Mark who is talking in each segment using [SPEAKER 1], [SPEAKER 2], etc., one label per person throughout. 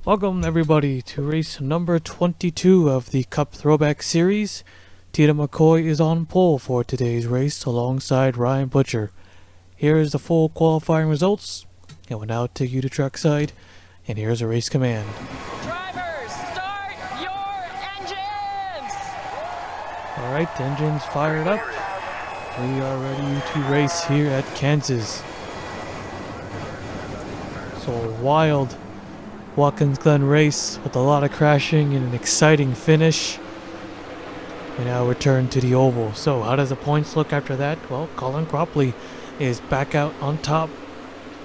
[SPEAKER 1] Welcome everybody to race number 22 of the Cup Throwback series. Dino Mccoy is on pole for today's race alongside Ryan Butcher. Here is the full qualifying results, and we'll now take you to trackside, and here's a race command.
[SPEAKER 2] Drivers, start your engines!
[SPEAKER 1] Alright, engines fired up. We are ready to race here at Kansas. So a wild Watkins Glen race with a lot of crashing and an exciting finish. We now return to the oval. So how does the points look after that? Well, Colin Cropley is back out on top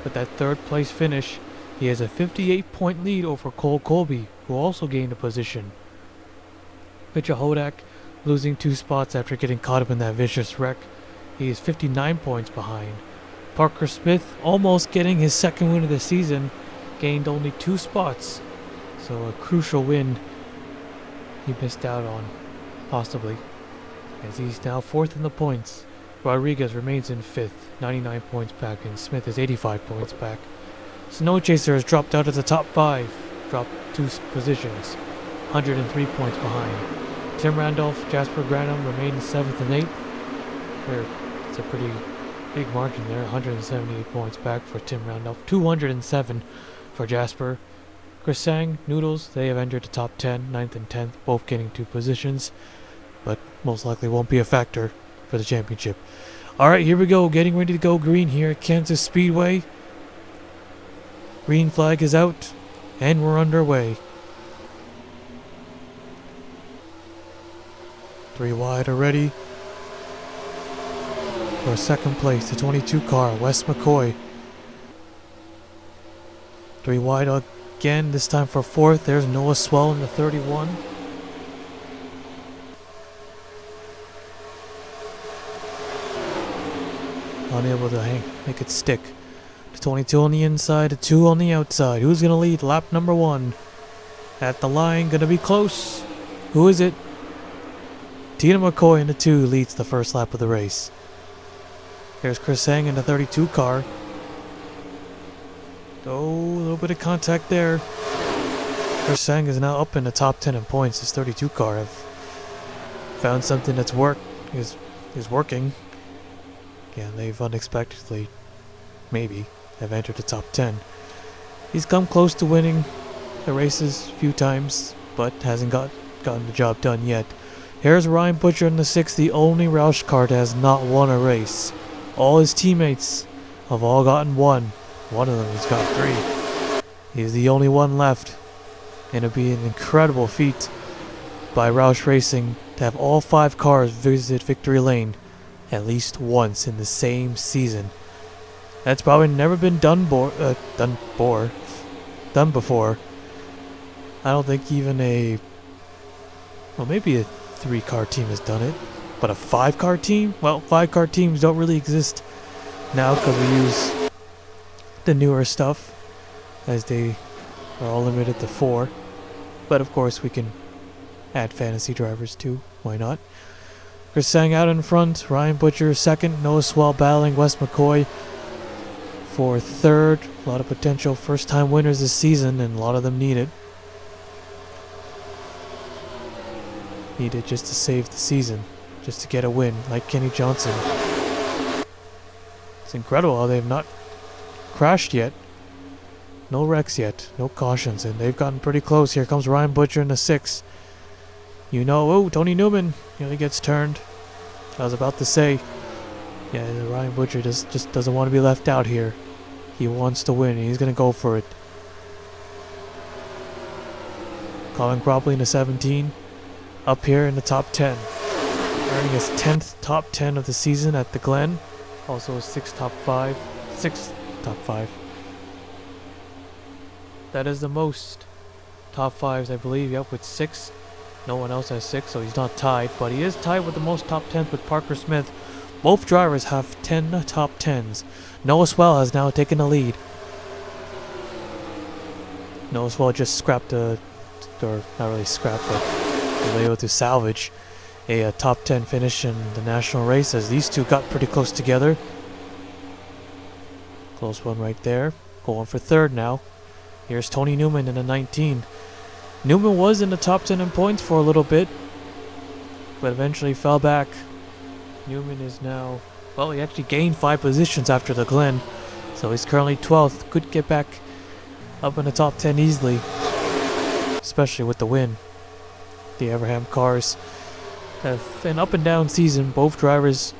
[SPEAKER 1] with that third place finish. He has a 58-point lead over Cole Colby, who also gained a position. Mitchell Hodak losing 2 spots after getting caught up in that vicious wreck. He is 59 points behind. Parker Smith, almost getting his second win of the season, gained only 2 spots. So a crucial win he missed out on, possibly, as he's now 4th in the points. Rodriguez remains in 5th, 99 points back, and Smith is 85 points back. Snow Chaser has dropped out of the top 5, dropped 2 positions, 103 points behind. Tim Randolph, Jasper Granum remain in 7th and 8th. It's a pretty big margin there, 178 points back for Tim Randolph, 207 for Jasper. Chris Sang, Noodles, they have entered the top 10, 9th and 10th, both getting 2 positions, but most likely won't be a factor for the championship. Alright, here we go, getting ready to go green here at Kansas Speedway. Green flag is out, and we're underway. 3 wide already. For second place, the 22 car, Wes Mccoy. 3 wide again, this time for 4th. There's Noah Swell in the 31. Unable to make it stick. The 22 on the inside, the 2 on the outside. Who's going to lead lap number 1? At the line, going to be close. Who is it? Dino Mccoy in the 2 leads the first lap of the race. There's Chris Sang in the 32 car. Oh, a little bit of contact there. Chris Sang is now up in the top 10 in points. His 32 car have found something that's is working. Yeah, they've unexpectedly, maybe, have entered the top 10. He's come close to winning the races a few times, but hasn't gotten the job done yet. Here's Ryan Butcher in the 6, the only Roush car that has not won a race. All his teammates have all gotten 1. One of them has got 3. He's the only one left. And it'll be an incredible feat by Roush Racing to have all 5 cars visit Victory Lane at least once in the same season. That's probably never been done before. I don't think even maybe a 3-car team has done it. But a 5-car team? Well, 5-car teams don't really exist now because we use the newer stuff, as they are all limited to 4. But of course we can add fantasy drivers too. Why not? Chris Sang out in front, Ryan Butcher 2nd, Noah Swell battling Wes Mccoy for 3rd. A lot of potential first-time winners this season, and a lot of them need it. Need it just to save the season, just to get a win, like Kenny Johnson. It's incredible how they've not crashed yet. No wrecks yet, no cautions, and they've gotten pretty close. Here comes Ryan Butcher in the 6. Oh, Tony Newman nearly gets turned. I was about to say, yeah, Ryan Butcher just doesn't want to be left out here. He wants to win, and he's going to go for it. Colin Cropley in the 17. Up here in the top 10. Earning his 10th top 10 of the season at the Glen. Also his 6th top 5. That is the most top 5s, I believe. Yep, with 6. No one else has 6, so he's not tied. But he is tied with the most top 10s with Parker Smith. Both drivers have 10 top 10s. Noah Swell has now taken the lead. Noah Swell just scrapped or not really scrapped, but was able to salvage a top 10 finish in the national race, as these two got pretty close together. Close one right there. Going for 3rd now. Here's Tony Newman in a 19. Newman was in the top 10 in points for a little bit, but eventually fell back. Newman is now, well, he actually gained 5 positions after the Glen, so he's currently 12th. Could get back up in the top 10 easily, especially with the win. The Abraham cars have an up and down season. Both drivers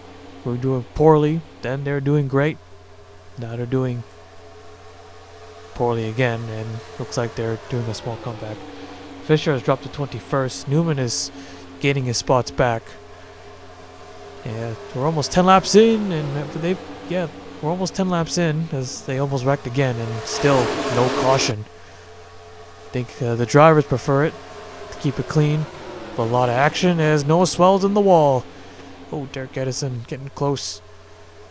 [SPEAKER 1] were doing poorly, then they're doing great. Now they're doing poorly again, and looks like they're doing a small comeback. Fisher has dropped to 21st. Newman is gaining his spots back. Yeah, we're almost 10 laps in, and we're almost 10 laps in as they almost wrecked again, and still no caution. I think the drivers prefer it to keep it clean, but a lot of action as Noah swells in the wall. Oh, Derek Edison getting close.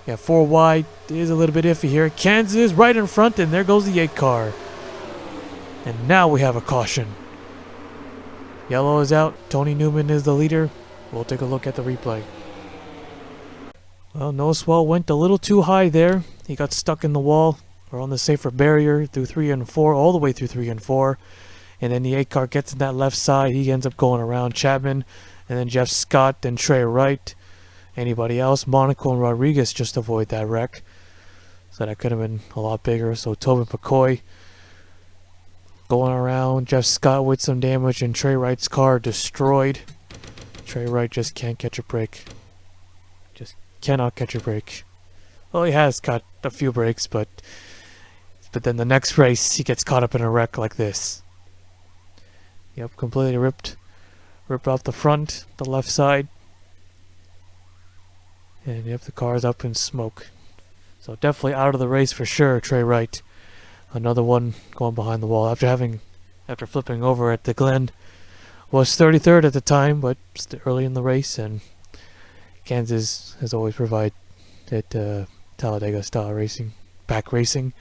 [SPEAKER 1] Yeah, 4 wide is a little bit iffy here. Kansas right in front, and there goes the 8 car. And now we have a caution. Yellow is out. Tony Newman is the leader. We'll take a look at the replay. Well, Noah Swell went a little too high there. He got stuck in the wall or on the safer barrier through 3 and 4, all the way through 3 and 4. And then the 8 car gets in that left side. He ends up going around Chapman, and then Jeff Scott, then Trey Wright. Anybody else? Monaco and Rodriguez just avoid that wreck. So that could have been a lot bigger. So Tobin McCoy going around. Jeff Scott with some damage, and Trey Wright's car destroyed. Trey Wright just can't catch a break. Just cannot catch a break. Well, he has got a few breaks, but then the next race he gets caught up in a wreck like this. Yep, completely ripped off the front, the left side. And yep, the car's up in smoke. So definitely out of the race for sure, Trey Wright. Another one going behind the wall after flipping over at the Glen. Was 33rd at the time, but still early in the race, and Kansas has always provided that Talladega style racing, back racing,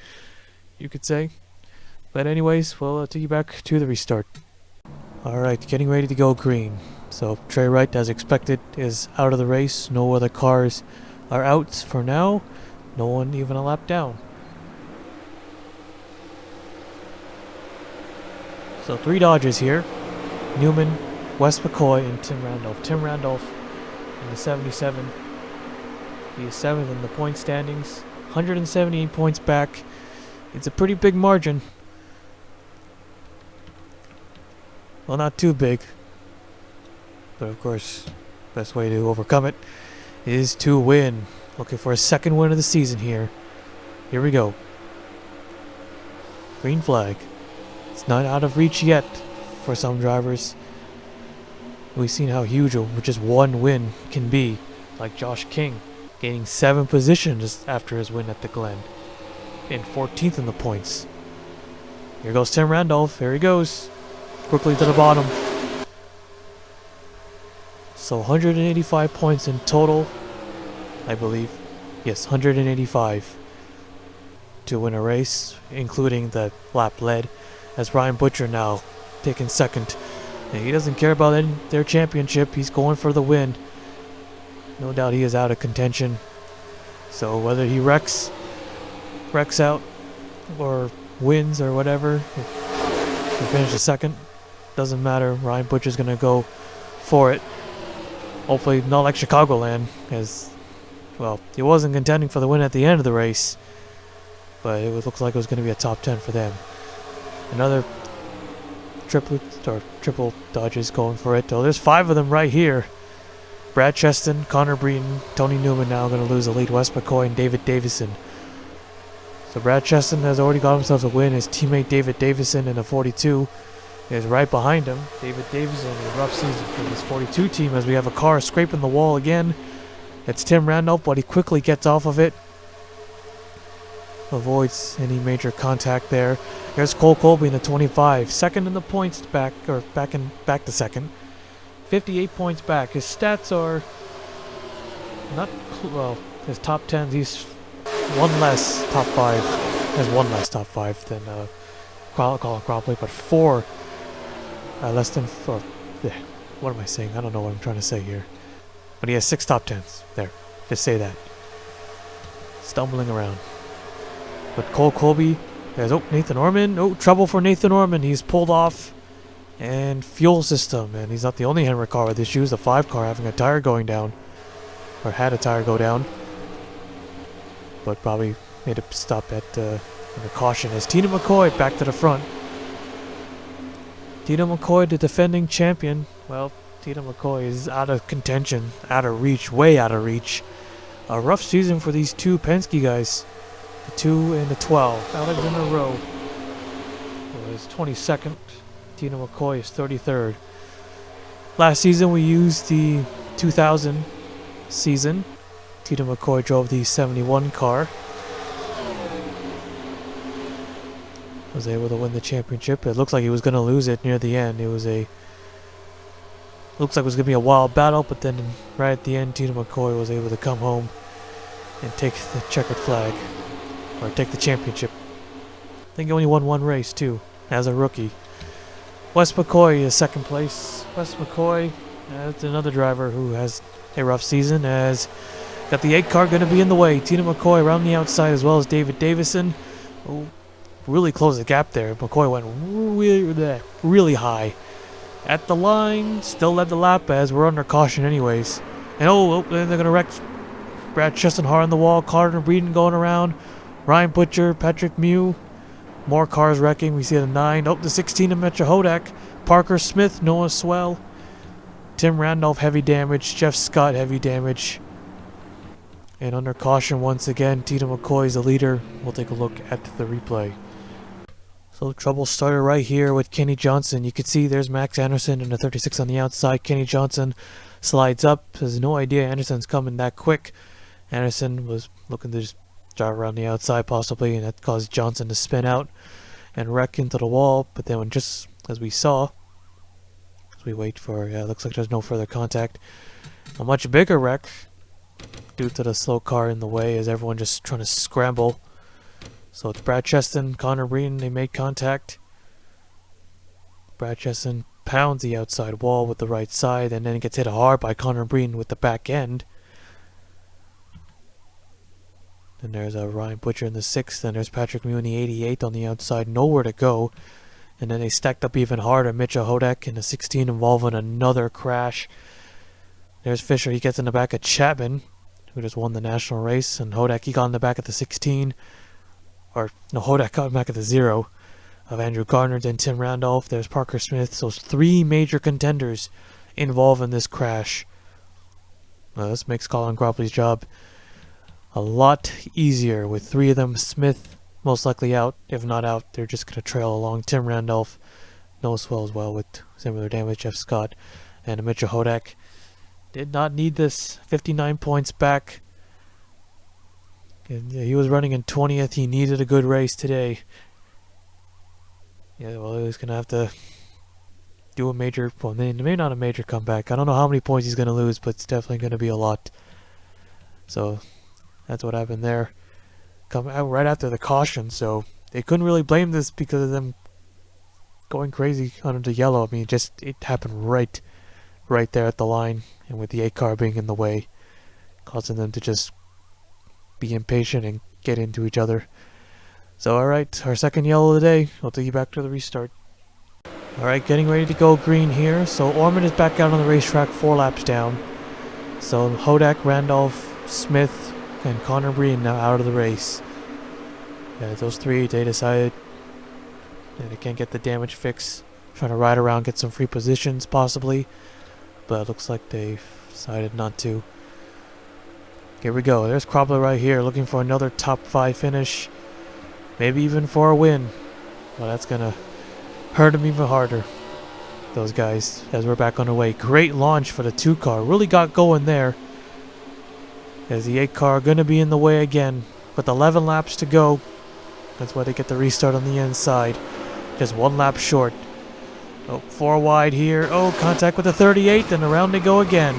[SPEAKER 1] you could say. But anyways, we'll take you back to the restart. Alright, getting ready to go green. So Trey Wright, as expected, is out of the race. No other cars are out for now. No one even a lap down. So 3 Dodgers here. Newman, Wes Mccoy, and Tim Randolph. Tim Randolph in the 77. He is 7th in the point standings. 178 points back. It's a pretty big margin. Well, not too big. But of course, best way to overcome it is to win. Looking for a 2nd win of the season here. Here we go. Green flag. It's not out of reach yet for some drivers. We've seen how huge just 1 win can be. Like Josh King gaining 7 positions after his win at the Glen. And 14th in the points. Here goes Tim Randolph. Here he goes. Quickly to the bottom. So 185 points in total, I believe. Yes, 185 to win a race, including the lap led, as Ryan Butcher now taking 2nd. And he doesn't care about their championship. He's going for the win. No doubt he is out of contention. So whether he wrecks out or wins or whatever, he finishes 2nd. Doesn't matter. Ryan Butcher's going to go for it. Hopefully not like Chicagoland, as, well, he wasn't contending for the win at the end of the race, but it looks like it was going to be a top 10 for them. Another triple Dodgers going for it. Oh, there's 5 of them right here. Brad Cheston, Connor Breeden, Tony Newman now going to lose the lead. Wes McCoy and David Davison. So Brad Cheston has already got himself a win. His teammate David Davison in a 42 is right behind him. David Davison in a rough season for this 42 team, as we have a car scraping the wall again. It's Tim Randolph, but he quickly gets off of it. Avoids any major contact there. Here's Cole Colby in the 25. 2nd in the points back to 2nd. 58 points back. His stats are not, well, his top 10, he's 1 less top 5. Has 1 less top 5 than Colin Cropley, but 4 less than 4. What am I saying? I don't know what I'm trying to say here. But he has 6 top 10s. There. Just say that. Stumbling around. But Cole Colby There's, oh, Nathan Orman. Oh, trouble for Nathan Orman. He's pulled off. And fuel system. And he's not the only Henrik car with issues. The 5 car having a tire going down. Or had a tire go down. But probably made a stop at under caution as Dino Mccoy back to the front. Dino Mccoy, the defending champion. Well, Dino Mccoy is out of contention. Out of reach. Way out of reach. A rough season for these two Penske guys. The 2 and the 12. Alexander Rowe was 22nd. Dino Mccoy is 33rd. Last season we used the 2000 season. Dino McCoy drove the 71 car. Was able to win the championship. It looks like he was going to lose it near the end. It was a... Looks like it was going to be a wild battle, but then right at the end, Dino McCoy was able to come home and take the checkered flag. Or take the championship. I think he only won one race, too, as a rookie. Wes Mccoy is second place. Wes McCoy, that's another driver who has a rough season, as got the 8 car going to be in the way. Dino McCoy around the outside, as well as David Davison. Oh, really closed the gap there. McCoy went really high. At the line, still led the lap as we're under caution anyways. And they're going to wreck Brad Chestenhar on the wall. Connor Breeden going around. Ryan Butcher, Patrick Mew. More cars wrecking. We see the 9. Oh, the 16 of Metro Hodak. Parker Smith, Noah Swell. Tim Randolph, heavy damage. Jeff Scott, heavy damage. And under caution once again, Dino McCoy is the leader. We'll take a look at the replay. So trouble started right here with Kenny Johnson. You can see there's Max Anderson and the 36 on the outside. Kenny Johnson slides up. Has no idea Anderson's coming that quick. Anderson was looking to just drive around the outside possibly, and that caused Johnson to spin out and wreck into the wall. But then when just as we saw, as we wait for, looks like there's no further contact. A much bigger wreck due to the slow car in the way as everyone just trying to scramble. So it's Brad Cheston, Connor Breen, they make contact. Brad Cheston pounds the outside wall with the right side, and then it gets hit hard by Connor Breen with the back end. Then there's Ryan Butcher in the 6th, and there's Patrick Mew in the 88 on the outside, nowhere to go. And then they stacked up even harder. Mitchell Hodak in the 16 involving another crash. There's Fisher, he gets in the back of Chapman, who just won the national race, and Hodak, he got in the back of the 16. Or, no, Hodak got back at the 0 of Andrew Gardner, then Tim Randolph. There's Parker Smith. So 3 major contenders involved in this crash. Well, this makes Colin Gropley's job a lot easier with 3 of them. Smith most likely out. If not out, they're just going to trail along. Tim Randolph, Noah Swell as well with similar damage. Jeff Scott and Mitchell Hodak did not need this. 59 points back. And he was running in 20th. He needed a good race today. Yeah, well, he's going to have to do a major, well, maybe not a major comeback. I don't know how many points he's going to lose, but it's definitely going to be a lot. So that's what happened there. Come out right after the caution, so they couldn't really blame this because of them going crazy under the yellow. I mean, it happened right there at the line, and with the 8 car being in the way, causing them to just be impatient and get into each other. So alright, our second yellow of the day. I'll take you back to the restart. Alright, getting ready to go green here. So Orman is back out on the racetrack, 4 laps down. So Hodak, Randolph, Smith, and Connor Breen now out of the race. Yeah, those 3, they decided that they can't get the damage fix. Trying to ride around, get some free positions possibly. But it looks like they decided not to. Here we go. There's Kropler right here looking for another top 5 finish. Maybe even for a win. Well, that's going to hurt him even harder. Those guys, as we're back on the way. Great launch for the 2 car. Really got going there. As the 8 car going to be in the way again. With 11 laps to go. That's why they get the restart on the inside. Just 1 lap short. Oh, 4 wide here. Oh, contact with the 38. And around they go again.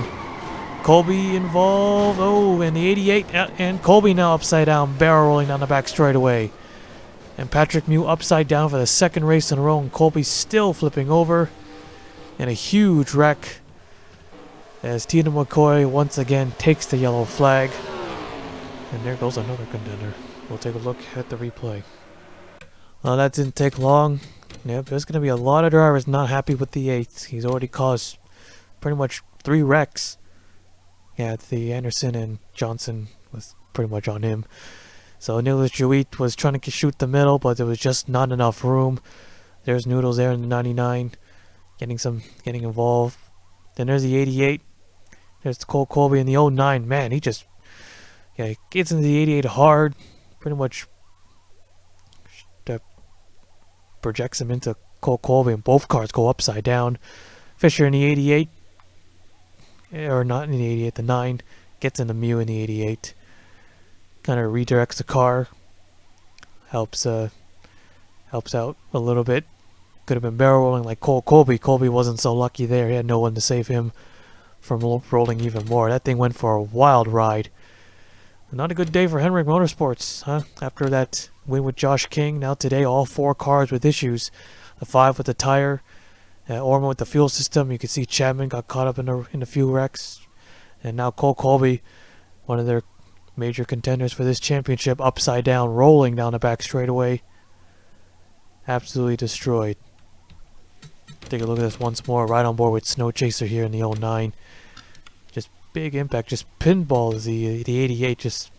[SPEAKER 1] Colby involved. Oh, and the 88. And Colby now upside down. Barrel rolling down the back straightaway. And Patrick Mew upside down for the 2nd race in a row. And Colby still flipping over. And a huge wreck. As Dino Mccoy once again takes the yellow flag. And there goes another contender. We'll take a look at the replay. Well, that didn't take long. Yep, there's going to be a lot of drivers not happy with the 8th. He's already caused pretty much 3 wrecks. Yeah, the Anderson and Johnson was pretty much on him. So Nicholas Jewett was trying to shoot the middle, but there was just not enough room. There's Noodles there in the 99, getting involved. Then there's the 88. There's Cole Colby in the 09. Man, he just, yeah, he gets into the 88 hard. Pretty much projects him into Cole Colby, and both cars go upside down. Fisher in the 88, or not in the 88, the 9, gets into Mew in the 88. Kind of redirects the car. Helps out a little bit. Could have been barrel rolling like Cole Colby. Colby wasn't so lucky there. He had no one to save him from rolling even more. That thing went for a wild ride. Not a good day for Henrik Motorsports, huh? After that win with Josh King, now today all 4 cars with issues. The 5 with the tire, Orman with the fuel system. You can see Chapman got caught up in a few wrecks. And now Cole Colby, one of their major contenders for this championship, upside down, rolling down the back straightaway. Absolutely destroyed. Take a look at this once more. Right on board with Snow Chaser here in the 09. Just big impact. Just pinballs the 88. Just,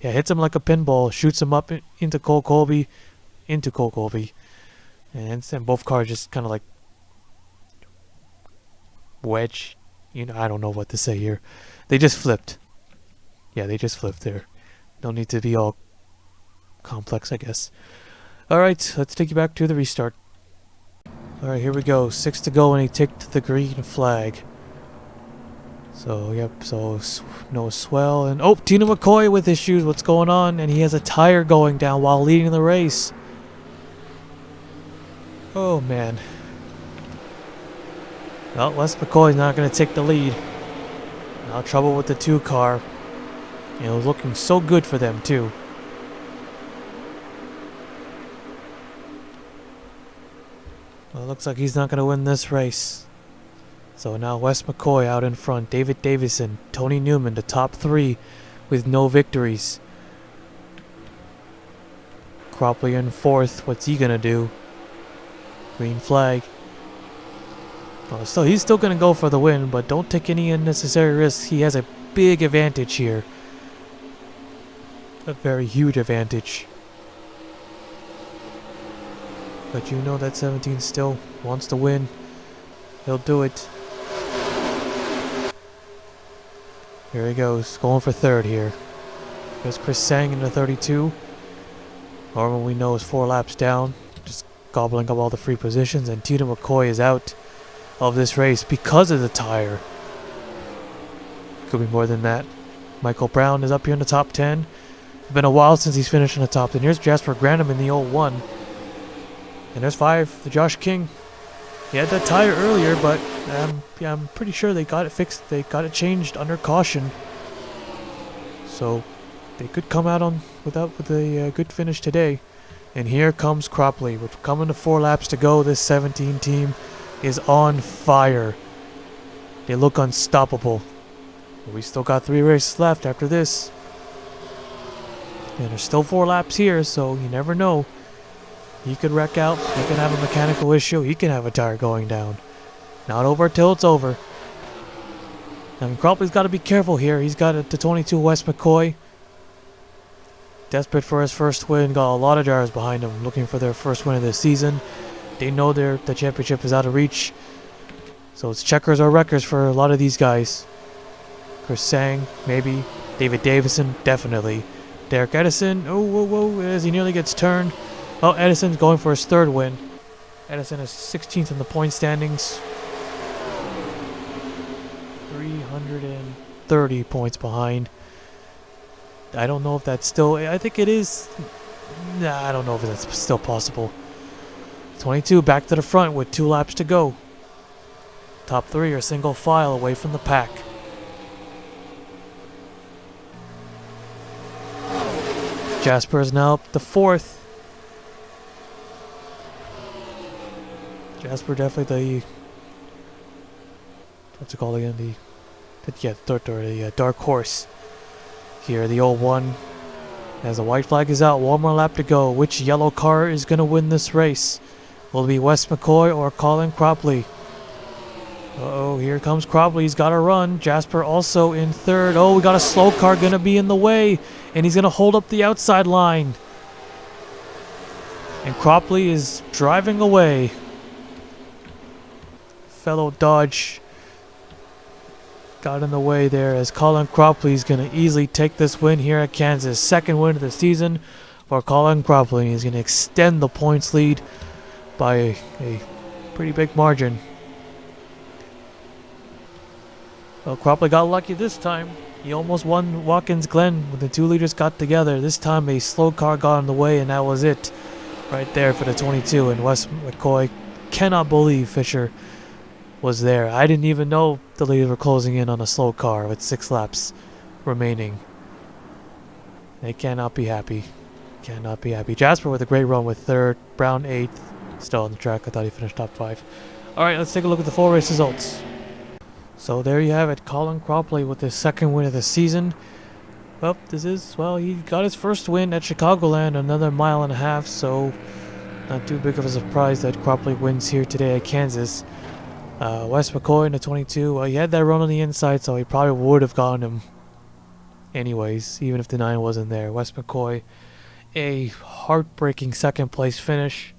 [SPEAKER 1] yeah, hits him like a pinball. Shoots him up into Cole Colby. And both cars just kind of like wedge. You know, I don't know what to say here. They just flipped. Yeah, they just flipped there. Don't need to be all complex, I guess. Alright, let's take you back to the restart. Alright, here we go. 6 to go and he ticked the green flag. So, yep, so no swell. And, oh, Dino Mccoy with issues. What's going on? And he has a tire going down while leading the race. Oh, man. Well, Wes McCoy's not going to take the lead. Now trouble with the 2 car. And it was looking so good for them, too. Well, it looks like he's not going to win this race. So now Wes Mccoy out in front. David Davison, Tony Newman, the top 3 with no victories. Cropley in 4th. What's he going to do? Green flag. Well, so he's still going to go for the win, but don't take any unnecessary risks. He has a big advantage here. A very huge advantage. But you know that 17 still wants to win. He'll do it. Here he goes, going for 3rd here. There's Chris Sang in the 32. Norman we know is 4 laps down. Just gobbling up all the free positions. And Dino Mccoy is out of this race because of the tire. Could be more than that. Michael Brown is up here in the top 10. It's been a while since he's finished in the top 10. Here's Jasper Granum in the 01. And there's 5, the Josh King. He had that tire earlier, but yeah, I'm pretty sure they got it fixed. They got it changed under caution. So they could come out with a good finish today. And here comes Cropley. With coming to 4 laps to go, this 17 team is on fire. They look unstoppable. But we still got 3 races left after this. And there's still 4 laps here, so you never know. He could wreck out. He can have a mechanical issue. He can have a tire going down. Not over till it's over. I mean, Cropley's got to be careful here. He's got the 22 Wes Mccoy. Desperate for his first win. Got a lot of drivers behind him looking for their first win of this season. They know the championship is out of reach. So it's checkers or wreckers for a lot of these guys. Chris Sang, maybe. David Davison, definitely. Derek Edison, oh, whoa, whoa, as he nearly gets turned. Oh, Edison's going for his 3rd win. Edison is 16th in the point standings. 330 points behind. I don't know if that's still... I think it is... Nah, I don't know if that's still possible. 22 back to the front with 2 laps to go. Top 3 are single file away from the pack. Jasper is now up to 4th. Jasper definitely the... What's it called again? The dark horse. Here, the 01. As the white flag is out, one more lap to go. Which yellow car is going to win this race? Will it be Wes Mccoy or Colin Cropley? Uh-oh, here comes Cropley. He's got to run. Jasper also in third. Oh, we got a slow car going to be in the way. And he's going to hold up the outside line. And Cropley is driving away. Fellow Dodge got in the way there as Colin Cropley is going to easily take this win here at Kansas. Second win of the season for Colin Cropley. He's going to extend the points lead by a pretty big margin. Well, Cropley got lucky this time. He almost won Watkins Glen when the two leaders got together. This time a slow car got in the way, and that was it right there for the 22. And Wes Mccoy cannot believe Fisher was there. I didn't even know the leaders were closing in on a slow car with 6 laps remaining. They cannot be happy. Cannot be happy. Jasper with a great run with third. Brown 8th. Still on the track. I thought he finished top 5. Alright, let's take a look at the full race results. So there you have it. Colin Cropley with his second win of the season. Well, he got his first win at Chicagoland, another mile and a half, so not too big of a surprise that Cropley wins here today at Kansas. Wes Mccoy in the 22, well, he had that run on the inside, so he probably would have gotten him anyways, even if the 9 wasn't there. Wes Mccoy, a heartbreaking second place finish.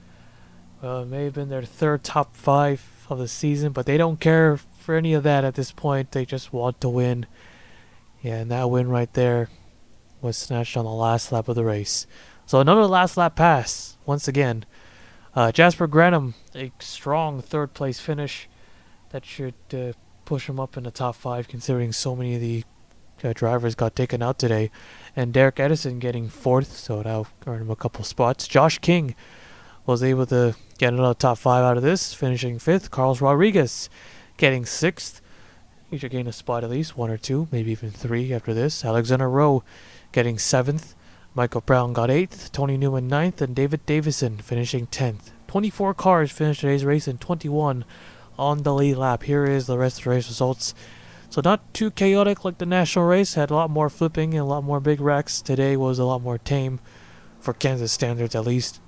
[SPEAKER 1] It may have been their third top 5 of the season, but they don't care for any of that at this point. They just want to win. Yeah, and that win right there was snatched on the last lap of the race. So another last lap pass, once again. Jasper Granum, a strong third place finish. That should push him up in the top 5, considering so many of the drivers got taken out today. And Derek Edison getting 4th, so that'll earn him a couple spots. Josh King was able to get another top 5 out of this, finishing 5th. Carlos Rodriguez getting 6th. He should gain a spot at least, 1 or 2, maybe even 3 after this. Alexander Rowe getting 7th. Michael Brown got 8th. Tony Newman 9th. And David Davison finishing 10th. 24 cars finished today's race and 21 on the lead lap. Here is the rest of the race results. So not too chaotic like the national race. Had a lot more flipping and a lot more big wrecks. Today was a lot more tame for Kansas standards at least.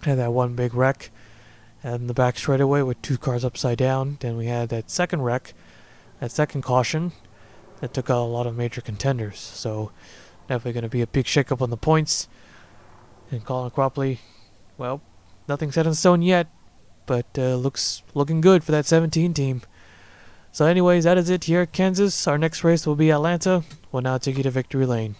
[SPEAKER 1] Had that one big wreck and the back straightaway with 2 cars upside down. Then we had that second wreck, that second caution that took out a lot of major contenders. So definitely going to be a big shakeup on the points. And Colin Cropley, well, nothing set in stone yet, but looking good for that 17 team. So anyways, that is it here at Kansas. Our next race will be Atlanta. We'll now take you to victory lane.